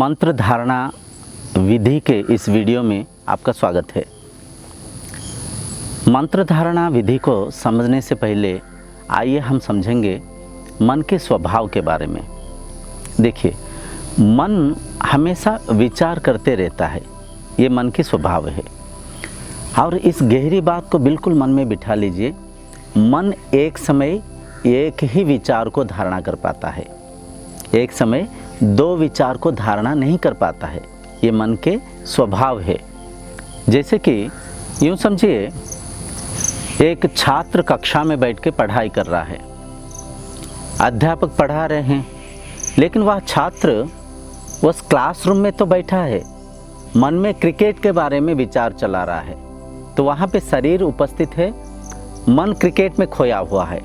मंत्र धारणा विधि के इस वीडियो में आपका स्वागत है। मंत्र धारणा विधि को समझने से पहले आइए हम समझेंगे मन के स्वभाव के बारे में। देखिए, मन हमेशा विचार करते रहता है, ये मन की स्वभाव है। और इस गहरी बात को बिल्कुल मन में बिठा लीजिए। मन एक समय एक ही विचार को धारणा कर पाता है, एक समय दो विचार को धारणा नहीं कर पाता है। ये मन के स्वभाव है। जैसे कि यूँ समझिए, एक छात्र कक्षा में बैठ के पढ़ाई कर रहा है, अध्यापक पढ़ा रहे हैं, लेकिन वह छात्र उस क्लासरूम में तो बैठा है, मन में क्रिकेट के बारे में विचार चला रहा है। तो वहाँ पे शरीर उपस्थित है, मन क्रिकेट में खोया हुआ है।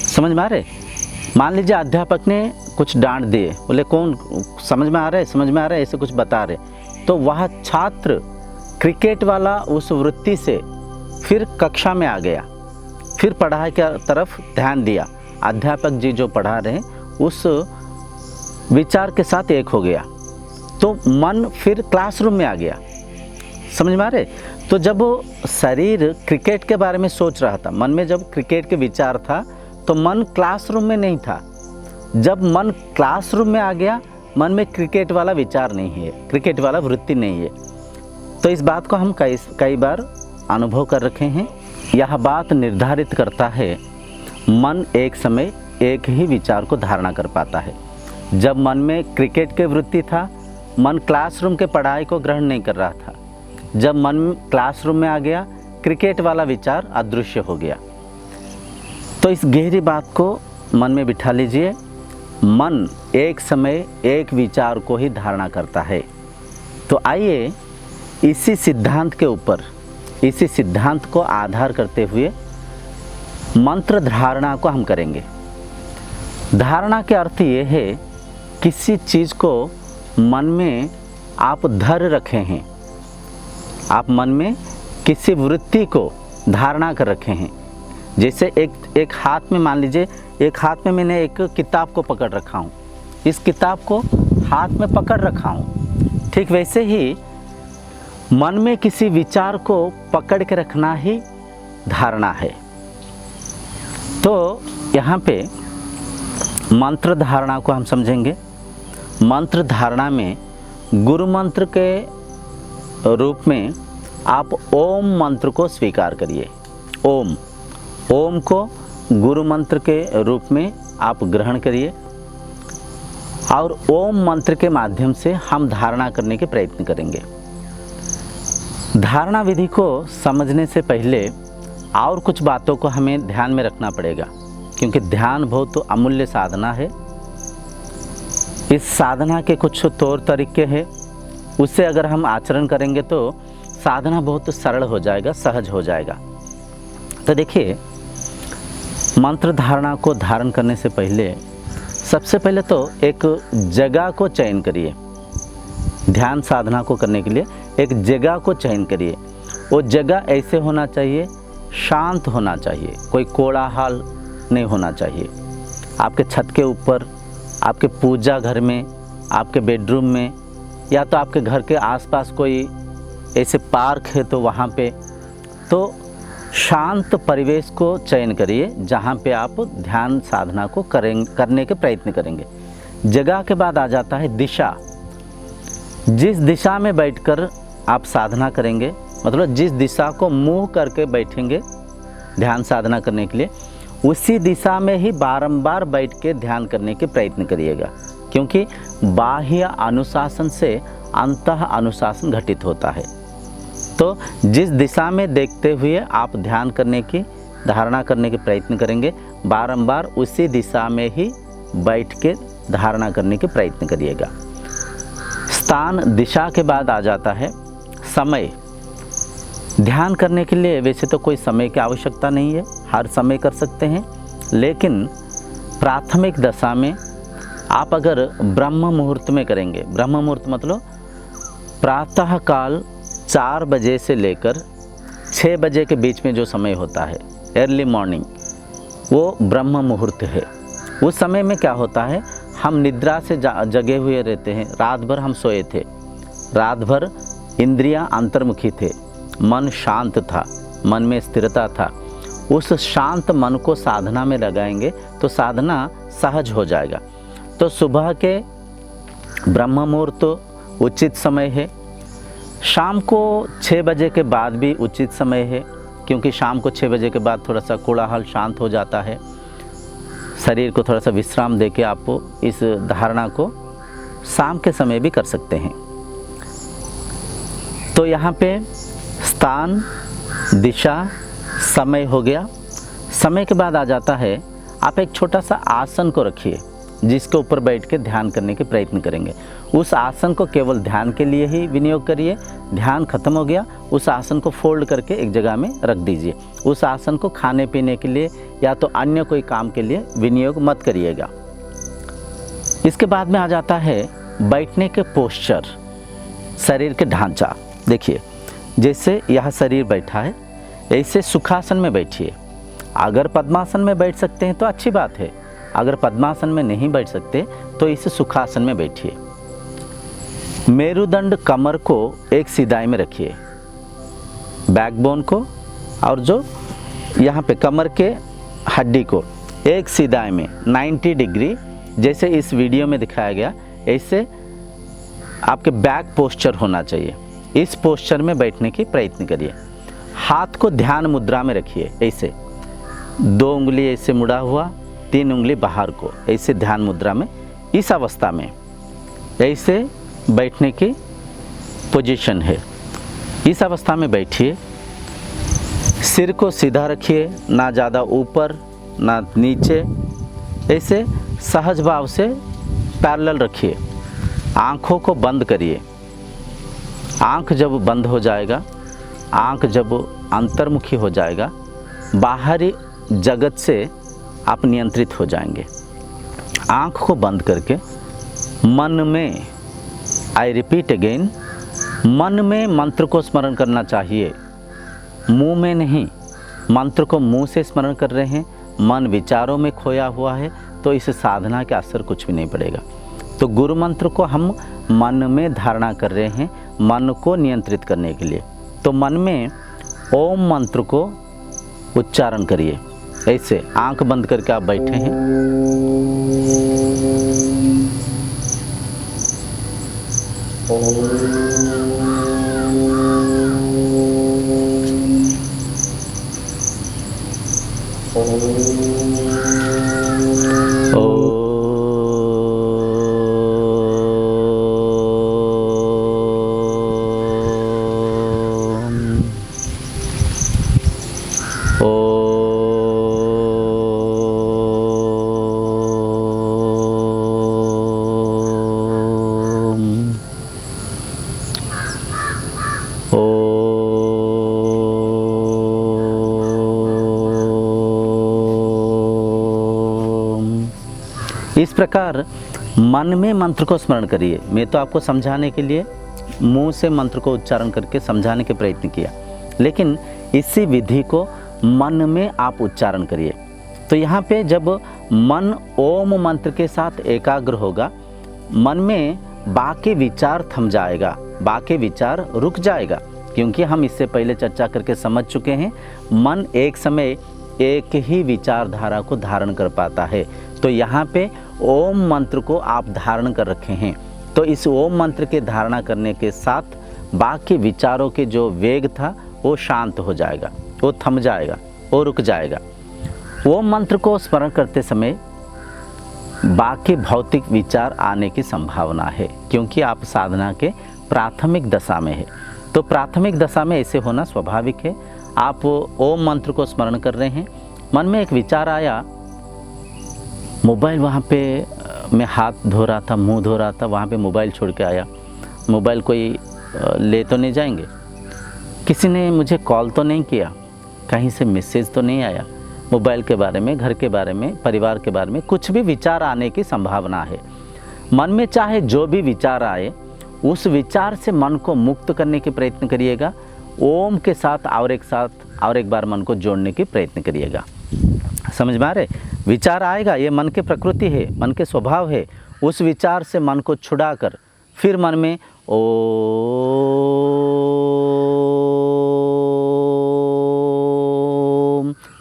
समझ में आ रहे? मान लीजिए अध्यापक ने कुछ डांट दिए, बोले कौन समझ में आ रहा है, समझ में आ रहा है, ऐसे कुछ बता रहे, तो वह छात्र क्रिकेट वाला उस वृत्ति से फिर कक्षा में आ गया, फिर पढ़ाई की तरफ ध्यान दिया। अध्यापक जी जो पढ़ा रहे उस विचार के साथ एक हो गया, तो मन फिर क्लासरूम में आ गया। समझ में आ रहे? तो जब वो शरीर क्रिकेट के बारे में सोच रहा था, मन में जब क्रिकेट के विचार था, तो मन क्लासरूम में नहीं था। जब मन क्लासरूम में आ गया, मन में क्रिकेट वाला विचार नहीं है, क्रिकेट वाला वृत्ति नहीं है। तो इस बात को हम कई बार अनुभव कर रखे हैं। यह बात निर्धारित करता है मन एक समय एक ही विचार को धारणा कर पाता है। जब मन में क्रिकेट के वृत्ति था, मन क्लासरूम के पढ़ाई को ग्रहण नहीं कर रहा था। जब मन क्लासरूम में आ गया, क्रिकेट वाला विचार अदृश्य हो गया। तो इस गहरी बात को मन में बिठा लीजिए। मन एक समय एक विचार को ही धारणा करता है। तो आइए इसी सिद्धांत के ऊपर, इसी सिद्धांत को आधार करते हुए मंत्र धारणा को हम करेंगे। धारणा के अर्थ ये है, किसी चीज़ को मन में आप धर रखे हैं, आप मन में किसी वृत्ति को धारणा कर रखे हैं। जैसे एक हाथ में, मान लीजिए एक हाथ में मैंने एक किताब को पकड़ रखा हूँ, इस किताब को हाथ में पकड़ रखा हूँ। ठीक वैसे ही मन में किसी विचार को पकड़ के रखना ही धारणा है। तो यहाँ पे मंत्र धारणा को हम समझेंगे। मंत्र धारणा में गुरु मंत्र के रूप में आप ओम मंत्र को स्वीकार करिए। ओम को गुरु मंत्र के रूप में आप ग्रहण करिए और ओम मंत्र के माध्यम से हम धारणा करने के प्रयत्न करेंगे। धारणा विधि को समझने से पहले और कुछ बातों को हमें ध्यान में रखना पड़ेगा, क्योंकि ध्यान बहुत अमूल्य साधना है। इस साधना के कुछ तौर तरीके हैं, उससे अगर हम आचरण करेंगे तो साधना बहुत सरल हो जाएगा, सहज हो जाएगा। तो देखिए, मंत्र धारणा को धारण करने से पहले सबसे पहले तो एक जगह को चयन करिए। ध्यान साधना को करने के लिए एक जगह को चयन करिए। वो जगह ऐसे होना चाहिए, शांत होना चाहिए, कोई कोलाहल नहीं होना चाहिए। आपके छत के ऊपर, आपके पूजा घर में, आपके बेडरूम में, या तो आपके घर के आसपास कोई ऐसे पार्क है तो वहाँ पे। तो शांत परिवेश को चयन करिए जहाँ पे आप ध्यान साधना को करने के प्रयत्न करेंगे। जगह के बाद आ जाता है दिशा। जिस दिशा में बैठकर आप साधना करेंगे, मतलब जिस दिशा को मुँह करके बैठेंगे ध्यान साधना करने के लिए, उसी दिशा में ही बारंबार बैठ के ध्यान करने के प्रयत्न करिएगा, क्योंकि बाह्य अनुशासन से अंतः अनुशासन घटित होता है। तो जिस दिशा में देखते हुए आप ध्यान करने की, धारणा करने के प्रयत्न करेंगे, बारंबार उसी दिशा में ही बैठ के धारणा करने के प्रयत्न करिएगा। स्थान, दिशा के बाद आ जाता है समय। ध्यान करने के लिए वैसे तो कोई समय की आवश्यकता नहीं है, हर समय कर सकते हैं, लेकिन प्राथमिक दशा में आप अगर ब्रह्म मुहूर्त में करेंगे, ब्रह्म मुहूर्त मतलब प्रातः काल 4 बजे से लेकर 6 बजे के बीच में जो समय होता है, अर्ली मॉर्निंग, वो ब्रह्म मुहूर्त है। उस समय में क्या होता है, हम निद्रा से जगे हुए रहते हैं, रात भर हम सोए थे, रात भर इंद्रियां अंतर्मुखी थे, मन शांत था, मन में स्थिरता था। उस शांत मन को साधना में लगाएंगे तो साधना सहज हो जाएगा। तो सुबह के ब्रह्म मुहूर्त तो उचित समय है, शाम को 6 बजे के बाद भी उचित समय है, क्योंकि शाम को 6 बजे के बाद थोड़ा सा कोलाहल शांत हो जाता है। शरीर को थोड़ा सा विश्राम देके आप इस धारणा को शाम के समय भी कर सकते हैं। तो यहाँ पे स्थान, दिशा, समय हो गया। समय के बाद आ जाता है, आप एक छोटा सा आसन को रखिए जिसके ऊपर बैठ के ध्यान करने के प्रयत्न करेंगे। उस आसन को केवल ध्यान के लिए ही विनियोग करिए। ध्यान खत्म हो गया, उस आसन को फोल्ड करके एक जगह में रख दीजिए। उस आसन को खाने पीने के लिए या तो अन्य कोई काम के लिए विनियोग मत करिएगा। इसके बाद में आ जाता है बैठने के पोस्चर, शरीर के ढांचा। देखिए, जैसे यह शरीर बैठा है, ऐसे सुखासन में बैठिए। अगर पद्मासन में बैठ सकते हैं तो अच्छी बात है, अगर पद्मासन में नहीं बैठ सकते तो इस सुखासन में बैठिए। मेरुदंड कमर को एक सीधाई में रखिए, बैकबोन को और जो यहाँ पे कमर के हड्डी को एक सीधाई में 90 डिग्री, जैसे इस वीडियो में दिखाया गया ऐसे आपके बैक पोस्चर होना चाहिए। इस पोस्चर में बैठने की प्रयत्न करिए। हाथ को ध्यान मुद्रा में रखिए, ऐसे 2 उंगली ऐसे मुड़ा हुआ, 3 उंगली बाहर को, ऐसे ध्यान मुद्रा में। इस अवस्था में ऐसे बैठने की पोजीशन है। इस अवस्था में बैठिए, सिर को सीधा रखिए, ना ज़्यादा ऊपर ना नीचे, ऐसे सहज भाव से पैरेलल रखिए। आँखों को बंद करिए। आँख जब बंद हो जाएगा, आँख जब अंतर्मुखी हो जाएगा, बाहरी जगत से आप नियंत्रित हो जाएंगे। आँख को बंद करके मन में, आई रिपीट अगेन, मन में मंत्र को स्मरण करना चाहिए, मुंह में नहीं। मंत्र को मुंह से स्मरण कर रहे हैं, मन विचारों में खोया हुआ है, तो इस साधना के असर कुछ भी नहीं पड़ेगा। तो गुरु मंत्र को हम मन में धारणा कर रहे हैं, मन को नियंत्रित करने के लिए। तो मन में ओम मंत्र को उच्चारण करिए। ऐसे आंख बंद करके आप बैठे हैं। इस प्रकार मन में मंत्र को स्मरण करिए। मैं तो आपको समझाने के लिए मुंह से मंत्र को उच्चारण करके समझाने के प्रयत्न किया, लेकिन इसी विधि को मन में आप उच्चारण करिए। तो यहाँ पे जब मन ओम मंत्र के साथ एकाग्र होगा, मन में बाकी विचार थम जाएगा, बाकी विचार रुक जाएगा, क्योंकि हम इससे पहले चर्चा करके समझ चुके हैं, मन एक समय एक ही विचारधारा को धारण कर पाता है। तो यहाँ पे ओम मंत्र को आप धारण कर रखे हैं, तो इस ओम मंत्र के धारणा करने के साथ बाकी विचारों के जो वेग था वो शांत हो जाएगा, वो थम जाएगा, वो रुक जाएगा। ओम मंत्र को स्मरण करते समय बाकी भौतिक विचार आने की संभावना है, क्योंकि आप साधना के प्राथमिक दशा में है। तो प्राथमिक दशा में ऐसे होना स्वाभाविक है। आप ओम मंत्र को स्मरण कर रहे हैं, मन में एक विचार आया, मोबाइल वहाँ पे मैं हाथ धो रहा था, मुंह धो रहा था, वहाँ पे मोबाइल छोड़ के आया। मोबाइल कोई ले तो नहीं जाएंगे, किसी ने मुझे कॉल तो नहीं किया, कहीं से मैसेज तो नहीं आया, मोबाइल के बारे में, घर के बारे में, परिवार के बारे में कुछ भी विचार आने की संभावना है। मन में चाहे जो भी विचार आए, उस विचार से मन को मुक्त करने के प्रयत्न करिएगा। ओम के साथ और एक बार मन को जोड़ने की प्रयत्न करिएगा। समझ में आ रहे? विचार आएगा, ये मन की प्रकृति है, मन के स्वभाव है। उस विचार से मन को छुड़ाकर फिर मन में ओम,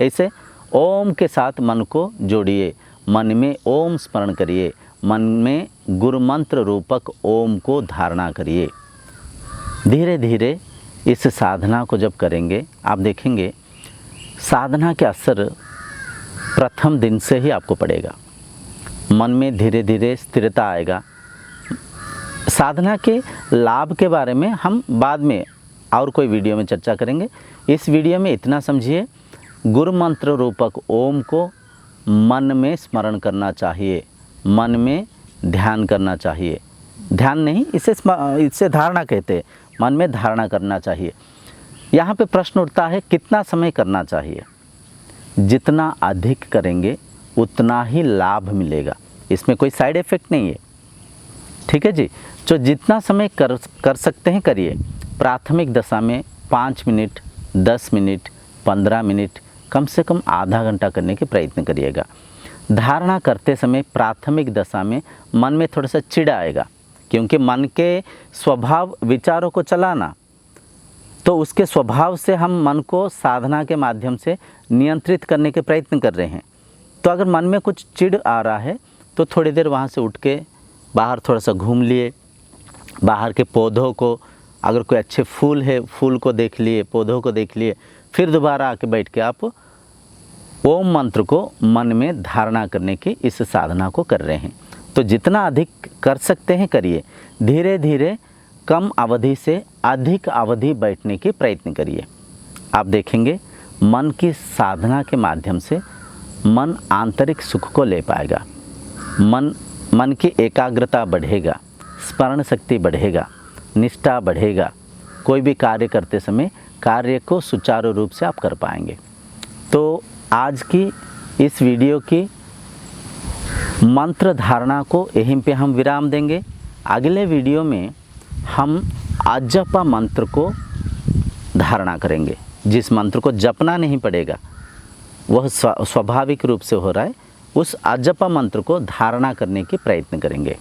ऐसे ओम के साथ मन को जोड़िए, मन में ओम स्मरण करिए, मन में गुरु मंत्र रूपक ओम को धारणा करिए। धीरे धीरे इस साधना को जब करेंगे आप देखेंगे साधना के असर प्रथम दिन से ही आपको पड़ेगा। मन में धीरे धीरे स्थिरता आएगा। साधना के लाभ के बारे में हम बाद में और कोई वीडियो में चर्चा करेंगे। इस वीडियो में इतना समझिए, गुरु मंत्र रूपक ओम को मन में स्मरण करना चाहिए, मन में ध्यान करना चाहिए। ध्यान नहीं, इसे धारणा कहते हैं, मन में धारणा करना चाहिए। यहाँ पे प्रश्न उठता है कितना समय करना चाहिए। जितना अधिक करेंगे उतना ही लाभ मिलेगा, इसमें कोई साइड इफ़ेक्ट नहीं है। ठीक है जी। तो जितना समय कर सकते हैं करिए। प्राथमिक दशा में 5 मिनट, 10 मिनट, 15 मिनट, कम से कम आधा घंटा करने के प्रयत्न करिएगा। धारणा करते समय प्राथमिक दशा में मन में थोड़ा सा चिढ़ आएगा, क्योंकि मन के स्वभाव विचारों को चलाना, तो उसके स्वभाव से हम मन को साधना के माध्यम से नियंत्रित करने के प्रयत्न कर रहे हैं। तो अगर मन में कुछ चिढ़ आ रहा है तो थोड़ी देर वहाँ से उठ के बाहर थोड़ा सा घूम लिए, बाहर के पौधों को, अगर कोई अच्छे फूल है फूल को देख लिए, पौधों को देख लिए, फिर दोबारा आके बैठ के आप ओम मंत्र को मन में धारणा करने की इस साधना को कर रहे हैं। तो जितना अधिक कर सकते हैं करिए। धीरे धीरे कम अवधि से अधिक अवधि बैठने की प्रयत्न करिए। आप देखेंगे मन की साधना के माध्यम से मन आंतरिक सुख को ले पाएगा। मन की एकाग्रता बढ़ेगा, स्मरण शक्ति बढ़ेगा, निष्ठा बढ़ेगा। कोई भी कार्य करते समय कार्य को सुचारू रूप से आप कर पाएंगे। तो आज की इस वीडियो की मंत्र धारणा को यहीं पे हम विराम देंगे। अगले वीडियो में हम अजपा मंत्र को धारणा करेंगे। जिस मंत्र को जपना नहीं पड़ेगा, वह स्वाभाविक रूप से हो रहा है, उस अजपा मंत्र को धारणा करने की प्रयत्न करेंगे।